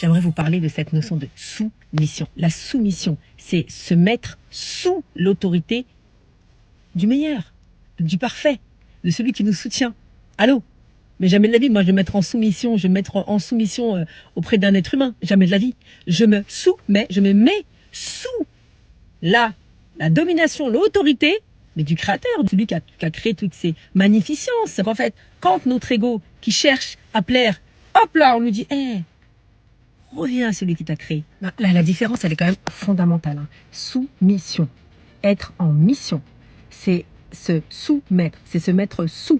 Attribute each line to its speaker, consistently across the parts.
Speaker 1: j'aimerais vous parler de cette notion de soumission. La soumission, c'est se mettre sous l'autorité du meilleur, du parfait, de celui qui nous soutient. Allô? Mais jamais de la vie, moi, je vais me mettre en soumission, auprès d'un être humain. Jamais de la vie. Je me soumets, je me mets sous la domination, l'autorité, mais du créateur, de celui qui a créé toutes ces magnificences. En fait, quand notre ego qui cherche à plaire, hop là, on nous dit, reviens à celui qui t'a créé. Là, la différence, elle est quand même fondamentale. Hein. Soumission. Être en mission, c'est se soumettre, c'est se mettre sous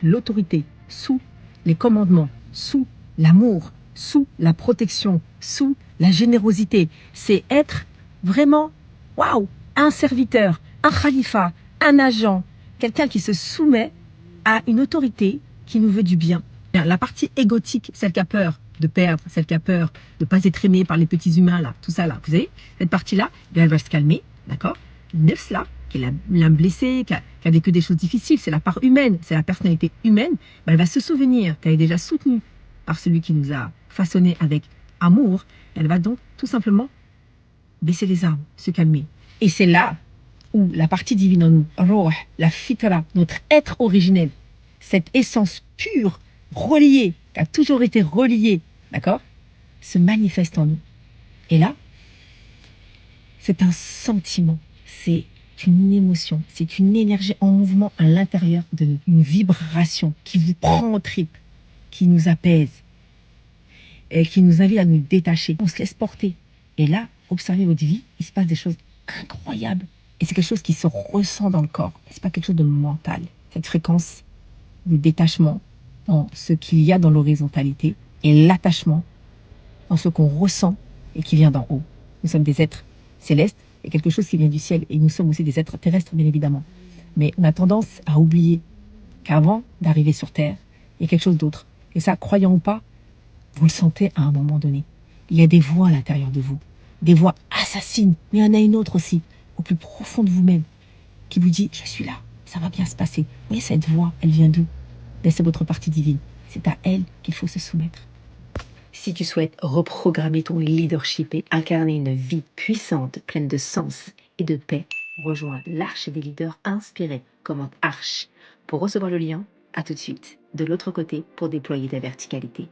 Speaker 1: l'autorité, sous les commandements, sous l'amour, sous la protection, sous la générosité. C'est être vraiment, waouh, un serviteur, un khalifa, un agent, quelqu'un qui se soumet à une autorité qui nous veut du bien. La partie égotique, celle qui a peur de perdre, celle qui a peur de ne pas être aimée par les petits humains, là, tout ça là, vous savez, cette partie-là, elle va se calmer, d'accord? Neuf là, qui est l'âme blessée, qui a vécu des choses difficiles, c'est la part humaine, c'est la personnalité humaine, elle va se souvenir qu'elle est déjà soutenue par celui qui nous a façonné avec amour. Elle va donc tout simplement baisser les armes, se calmer. Et c'est là où la partie divine en nous, Ruh, la fitra, notre être originel, cette essence pure, reliée, qui a toujours été reliée, d'accord, se manifeste en nous. Et là, c'est un sentiment, c'est une émotion, c'est une énergie en mouvement à l'intérieur de nous, une vibration qui vous prend aux tripes, qui nous apaise, et qui nous invite à nous détacher. On se laisse porter. Et là, observez votre vie, il se passe des choses incroyables. Et c'est quelque chose qui se ressent dans le corps. C'est pas quelque chose de mental. Cette fréquence du détachement dans ce qu'il y a dans l'horizontalité et l'attachement dans ce qu'on ressent et qui vient d'en haut. Nous sommes des êtres célestes et quelque chose qui vient du ciel. Et nous sommes aussi des êtres terrestres, bien évidemment. Mais on a tendance à oublier qu'avant d'arriver sur Terre, il y a quelque chose d'autre. Et ça, croyant ou pas, vous le sentez à un moment donné. Il y a des voix à l'intérieur de vous. Des voix assassines. Mais il y en a une autre aussi, au plus profond de vous-même, qui vous dit, je suis là, ça va bien se passer. Vous voyez, cette voix, elle vient d'où? C'est votre partie divine. C'est à elle qu'il faut se soumettre. Si tu souhaites reprogrammer ton leadership et incarner une vie puissante, pleine de sens et de paix, rejoins l'Arche des leaders inspirés. Commente Arche. Pour recevoir le lien, à tout de suite. De l'autre côté, pour déployer ta verticalité.